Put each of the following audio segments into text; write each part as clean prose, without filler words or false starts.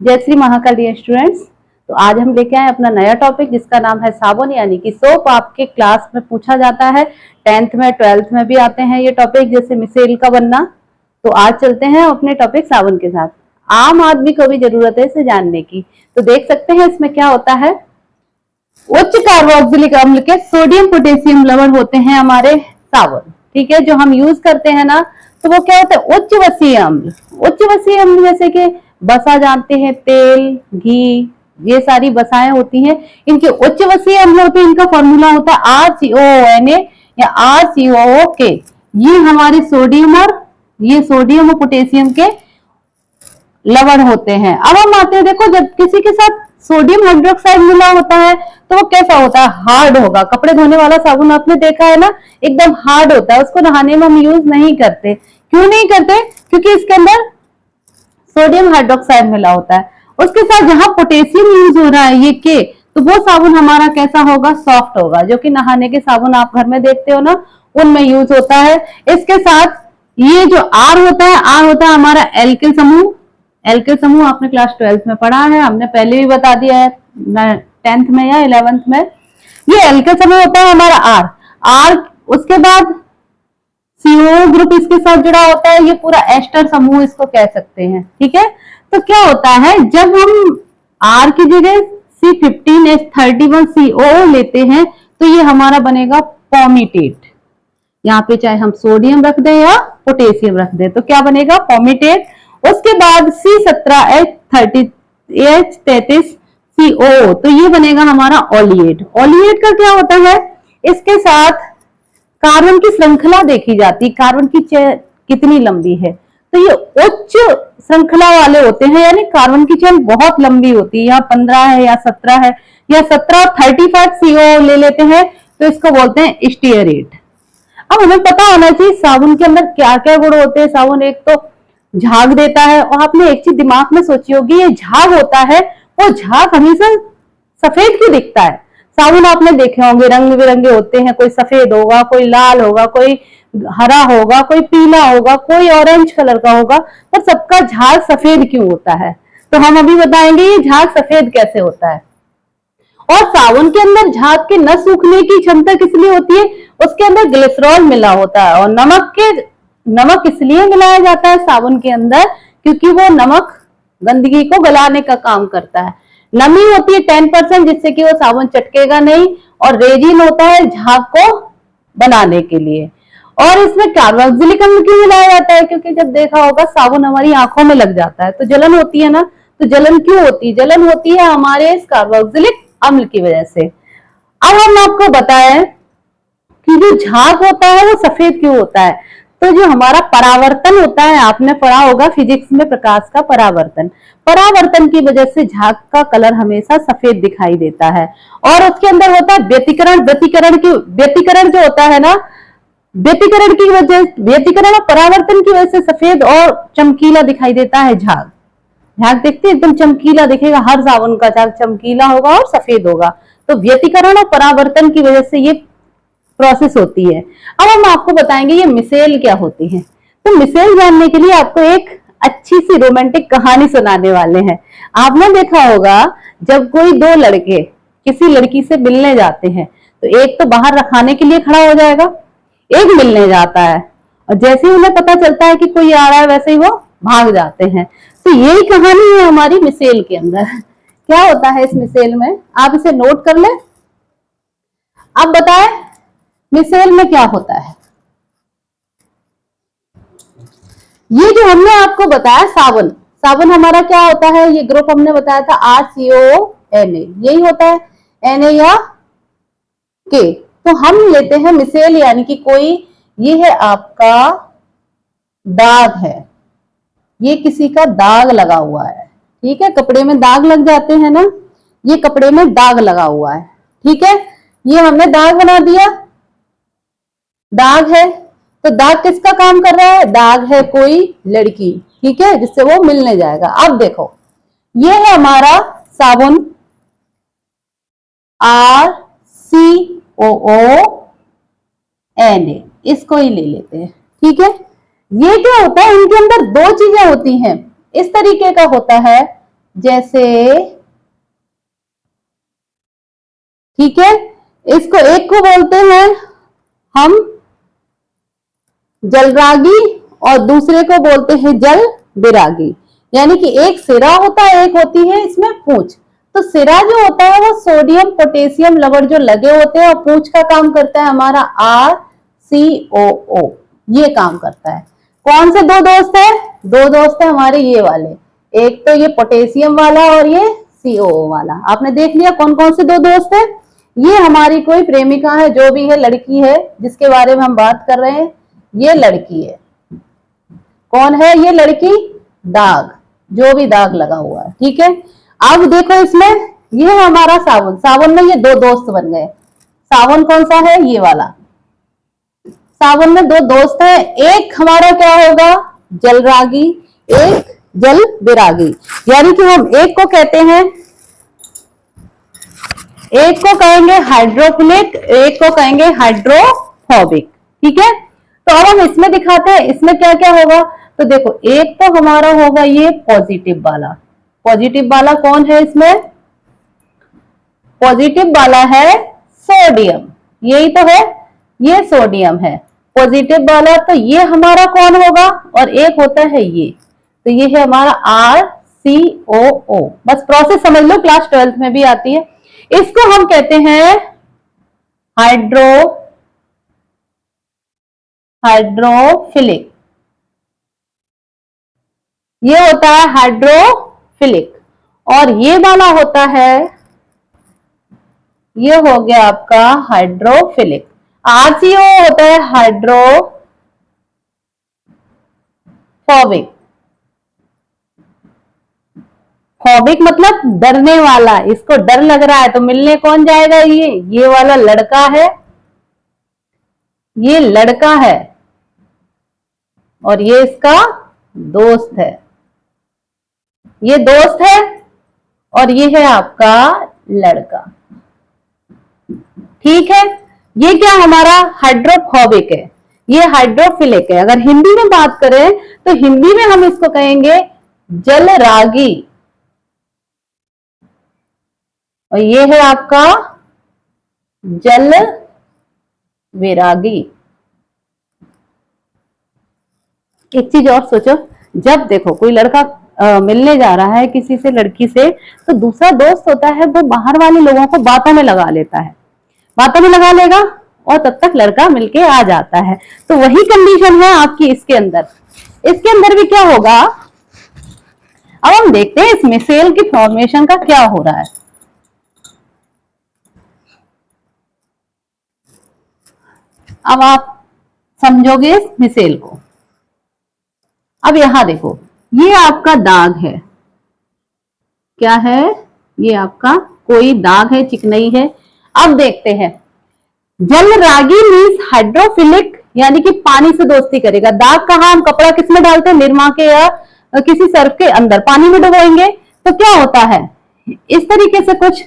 जय Shri Mahakal dear students. तो आज हम लेके आए अपना नया टॉपिक जिसका नाम है साबुन यानी कि सोप। आपके क्लास में पूछा जाता है, 10th में 12th में भी आते हैं ये टॉपिक, जैसे मिसेल का बनना। तो आज चलते हैं अपने टॉपिक साबुन के साथ। आम आदमी को भी जरूरत है इसे जानने की। तो देख सकते हैं इसमें क्या होता है। उच्च कार्बोक्सिलिक अम्ल के सोडियम पोटेशियम लवण होते हैं हमारे साबुन, ठीक है, जो हम यूज करते हैं ना। तो वो क्या होता है, उच्च वसीय अम्ल। उच्च वसीय अम्ल जैसे कि बसा जानते हैं, तेल, घी, ये सारी बसाएं होती हैं, इनके उच्च वसीय अम्ल होते हैं। इनका फॉर्मूला होता है RCOONA या RCOOK। ये हमारे सोडियम और पोटेशियम के लवण होते हैं। अब हम आते हैं, देखो जब किसी के साथ सोडियम हाइड्रोक्साइड मिला होता है तो वो कैसा होता है, हार्ड होगा। कपड़े धोने वाला साबुन आपने देखा है ना, एकदम हार्ड होता है, उसको नहाने में हम यूज नहीं करते। क्यों नहीं करते? क्योंकि इसके अंदर सोडियम हाइड्रोक्साइड मिला होता है। उसके साथ जहां पोटेशियम यूज हो रहा है ये के, तो वो साबुन हमारा कैसा होगा, सॉफ्ट होगा, जो कि नहाने के साबुन आप घर में देखते हो ना, उनमें यूज होता है। इसके साथ ये जो आर होता है हमारा एल्किल समूह। एल्किल समूह आपने क्लास 12th में पढ़ा है, हमने पहले भी बता दिया है 10th में या 11th में। ये एल्किल समूह होता है हमारा आर। आर उसके बाद CO ग्रुप इसके साथ जुड़ा होता है, ये पूरा एस्टर समूह इसको कह सकते हैं, ठीक है। तो क्या होता है, जब हम R की जगह C15H31CO लेते हैं तो ये हमारा बनेगा पॉमिटेट। यहाँ पे चाहे हम सोडियम रख दें या पोटेशियम रख दें तो क्या बनेगा, पॉमिटेट। उसके बाद C17H33CO, तो ये बनेगा हमारा ओलिएट। ओलिएट का क्या होता है, इसके साथ कार्बन की श्रृंखला देखी जाती, कार्बन की चेन कितनी लंबी है। तो ये उच्च श्रृंखला वाले होते हैं, यानी कार्बन की चेन बहुत लंबी होती है, या 15 है या 17 है या 17 35 CO ले लेते हैं तो इसको बोलते हैं स्टीयरेट। अब हमें पता होना चाहिए साबुन के अंदर क्या क्या गुण होते हैं। साबुन एक तो झाग देता है, और आपने एक चीज दिमाग में सोची होगी, ये झाग होता है, वो झाग हमेशा सफेद क्यों दिखता है। साबुन आपने देखे होंगे रंग बिरंगे होते हैं, कोई सफेद होगा, कोई लाल होगा, कोई हरा होगा, कोई पीला होगा, कोई ऑरेंज कलर का होगा, पर सबका झाग सफेद क्यों होता है। तो हम अभी बताएंगे ये झाग सफेद कैसे होता है। और साबुन के अंदर झाग के न सूखने की क्षमता किस लिए होती है, उसके अंदर ग्लिसरॉल मिला होता है। और नमक इसलिए मिलाया जाता है साबुन के अंदर क्योंकि वो नमक गंदगी को गलाने का काम करता है। नमी होती है 10%, जिससे कि वो साबुन चटकेगा नहीं, और रेजिन होता है झाग को बनाने के लिए। और इसमें कार्बोक्सिलिक अम्ल क्यों मिलाया जाता है, क्योंकि जब देखा होगा साबुन हमारी आंखों में लग जाता है तो जलन होती है ना। तो जलन क्यों होती है, जलन होती है हमारे इस कार्बोक्सिलिक अम्ल की वजह से। अब हम आपको बताएं कि जो झाग होता है वो सफेद क्यों होता है। तो जो हमारा परावर्तन होता है, आपने पढ़ा होगा फिजिक्स में प्रकाश का परावर्तन। परावर्तन की वजह से झाग का कलर हमेशा सफेद दिखाई देता है। और उसके अंदर होता है व्यतिकरण जो होता है ना, व्यतिकरण और परावर्तन की वजह से सफेद और चमकीला दिखाई देता है झाग। झाग देखते एकदम चमकीला दिखेगा, हर साबुन का झाग चमकीला होगा और सफेद होगा। तो व्यतिकरण और परावर्तन की वजह से ये प्रोसेस होती है। अब हम आपको बताएंगे ये मिसेल क्या होती है। तो मिसेल जानने के लिए आपको एक अच्छी सी रोमांटिक कहानी सुनाने वाले हैं। आपने देखा होगा जब कोई दो लड़के किसी लड़की से मिलने जाते हैं तो एक तो बाहर रखाने के लिए खड़ा हो जाएगा, एक मिलने जाता है, और जैसे ही उन्हें पता चलता है कि कोई आ रहा है वैसे ही वो भाग जाते हैं। तो यही कहानी है हमारी मिसेल के अंदर। क्या होता है इस मिसेल में, आप इसे नोट कर ले। अब बताएं मिसेल में क्या होता है। ये जो हमने आपको बताया साबुन, साबुन हमारा क्या होता है, ये ग्रुप हमने बताया था RCONA, यही होता है, Na या K। तो हम लेते हैं मिसेल यानी कि कोई, ये है आपका दाग है, ये किसी का दाग लगा हुआ है, ठीक है। कपड़े में दाग लग जाते हैं ना, ये कपड़े में दाग लगा हुआ है, ठीक है। ये हमने दाग बना दिया, दाग है। तो दाग किसका काम कर रहा है, दाग है कोई लड़की, ठीक है, जिससे वो मिलने जाएगा। अब देखो ये है हमारा साबुन RCOONA, इसको ही ले लेते हैं, ठीक है। ये क्या होता है, इनके अंदर दो चीजें होती हैं, इस तरीके का होता है जैसे, ठीक है, इसको एक को बोलते हैं हम जलरागी और दूसरे को बोलते हैं जल बिरागी। यानी कि एक सिरा होता है, एक होती है इसमें पूंछ। तो सिरा जो होता है वो सोडियम पोटेशियम लवण जो लगे होते हैं, और पूंछ का काम करता है हमारा RCOO, ये काम करता है। कौन से दो दोस्त है? दो दोस्त है हमारे ये वाले, एक तो ये पोटेशियम वाला और ये COO वाला। आपने देख लिया कौन कौन से दो दोस्त है। ये हमारी कोई प्रेमिका है, जो भी है, लड़की है जिसके बारे में हम बात कर रहे हैं, ये लड़की है। कौन है ये लड़की? दाग, जो भी दाग लगा हुआ है, ठीक है। अब देखो इसमें, ये है हमारा साबुन। साबुन में ये दो दोस्त बन गए। साबुन कौन सा है? ये वाला। साबुन में दो दोस्त हैं, एक हमारा क्या होगा? जलरागी, एक जल बिरागी। यानी कि हम एक को कहते हैं, एक को कहेंगे हाइड्रोफिलिक, एक को कहेंगे हाइड्रोफोबिक, ठीक है। तो अब हम इसमें दिखाते हैं इसमें क्या क्या होगा। तो देखो, एक तो हमारा होगा ये पॉजिटिव वाला। पॉजिटिव वाला कौन है इसमें? पॉजिटिव वाला है सोडियम, यही तो है, ये सोडियम है पॉजिटिव वाला। तो ये हमारा कौन होगा? और एक होता है ये, तो ये है हमारा RCOO। बस प्रोसेस समझ लो, क्लास 12th में भी आती है। इसको हम कहते हैं हाइड्रोफिलिक, ये होता है हाइड्रोफिलिक। और ये वाला होता है, ये हो गया आपका हाइड्रोफिलिक। RCO होता है हाइड्रोफोबिक। फोबिक मतलब डरने वाला, इसको डर लग रहा है तो मिलने कौन जाएगा? ये वाला लड़का है, ये लड़का है, और ये इसका दोस्त है। ये दोस्त है और ये है आपका लड़का, ठीक है। ये क्या हमारा हाइड्रोफोबिक है, ये हाइड्रोफिलिक है। अगर हिंदी में बात करें तो हिंदी में हम इसको कहेंगे जलरागी, और ये है आपका जल विरागी। एक चीज और सोचो, जब देखो कोई लड़का मिलने जा रहा है किसी से, लड़की से, तो दूसरा दोस्त होता है वो बाहर वाले लोगों को बातों में लगा लेता है, बातों में लगा लेगा, और तब तक लड़का मिलके आ जाता है। तो वही कंडीशन है आपकी इसके अंदर। इसके अंदर भी क्या होगा, अब हम देखते हैं इसमें सेल की फॉर्मेशन का क्या हो रहा है। अब आप समझोगे इस मिसेल को। अब यहां देखो, ये आपका दाग है, क्या है? ये आपका कोई दाग है, चिकनाई है। अब देखते हैं, जलरागी मीन्स हाइड्रोफिलिक, यानी कि पानी से दोस्ती करेगा। दाग कहाँ? हम कपड़ा किस में डालते हैं? निरमा के या किसी सर्फ के अंदर पानी में डुबोएंगे तो क्या होता है? इस तरीके से कुछ।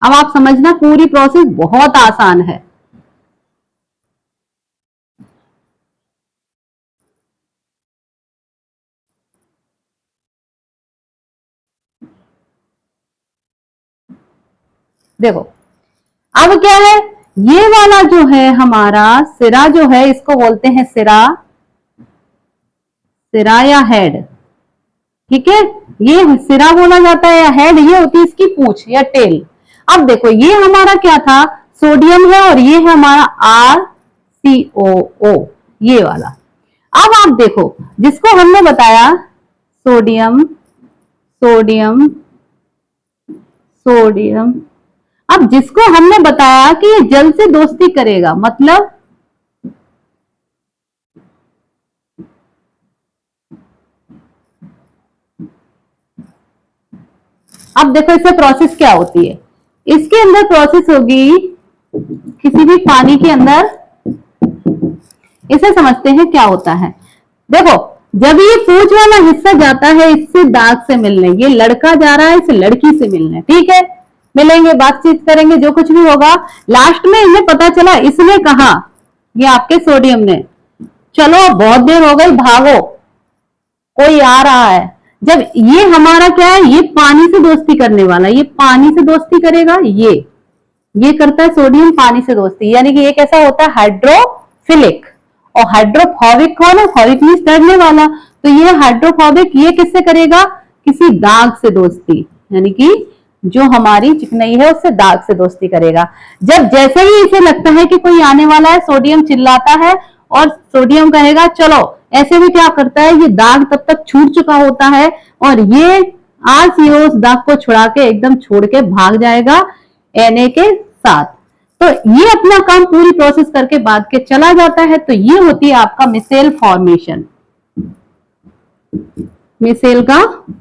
अब आप समझना, पूरी प्रोसेस बहुत आसान है। देखो, अब क्या है, ये वाला जो है हमारा सिरा जो है, इसको बोलते हैं सिरा, सिरा या हेड, ठीक है। ये सिरा बोला जाता है या हेड, ये होती है इसकी पूंछ या टेल। अब देखो, ये हमारा क्या था? सोडियम है, और ये है हमारा RCOO, ये वाला। अब आप देखो, जिसको हमने बताया सोडियम सोडियम सोडियम, अब जिसको हमने बताया कि ये जल से दोस्ती करेगा, मतलब अब देखो इसमें प्रोसेस क्या होती है। इसके अंदर प्रोसेस होगी किसी भी पानी के अंदर, इसे समझते हैं क्या होता है। देखो, जब ये पूंछ वाला हिस्सा जाता है इससे दाग से मिलने, ये लड़का जा रहा है इस लड़की से मिलने, ठीक है, मिलेंगे, बातचीत करेंगे, जो कुछ भी होगा। लास्ट में इन्हें पता चला, इसने कहा ये आपके सोडियम ने। चलो बहुत देर हो गई, भागो, कोई आ रहा है। जब ये हमारा क्या है, ये पानी से दोस्ती करने वाला, ये पानी से दोस्ती करेगा, ये करता है सोडियम पानी से दोस्ती, यानी कि ये कैसा होता है, हाइड्रोफिलिक। और हाइड्रोफोबिक कौन है, फोबिक मीन्स डरने वाला, तो ये हाइड्रोफोबिक ये किससे करेगा, किसी दाग से दोस्ती, यानी कि जो हमारी चिकनाई है उससे दाग से दोस्ती करेगा। जब जैसे ही इसे लगता है कि कोई आने वाला है, सोडियम चिल्लाता है और सोडियम कहेगा चलो, ऐसे में क्या करता है, ये दाग तब तक छूट चुका होता है और ये RCO उस दाग को छुड़ा के एकदम छोड़ के भाग जाएगा Na के साथ। तो ये अपना काम पूरी प्रोसेस करके बाद के चला जाता है। तो ये होती है आपका मिसेल फॉर्मेशन, मिसेल का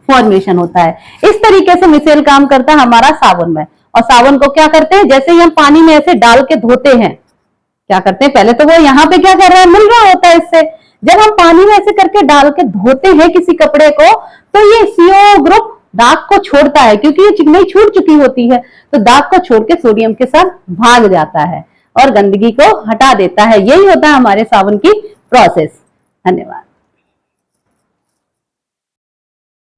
फॉर्मेशन होता है। इस तरीके से मिसेल काम करता है हमारा साबुन में। और साबुन को क्या करते हैं, जैसे ही हम पानी में ऐसे डाल के धोते हैं, क्या करते हैं, पहले तो वो यहाँ पे क्या कर रहा है, मिल रहा होता है इससे। जब हम पानी में ऐसे करके डाल के धोते हैं किसी कपड़े को, तो ये CO ग्रुप दाग को छोड़ता है, क्योंकि ये चिकनाई छूट चुकी होती है, तो दाग को छोड़ के सोडियम के साथ भाग जाता है और गंदगी को हटा देता है। यही होता है हमारे साबुन की प्रोसेस। धन्यवाद।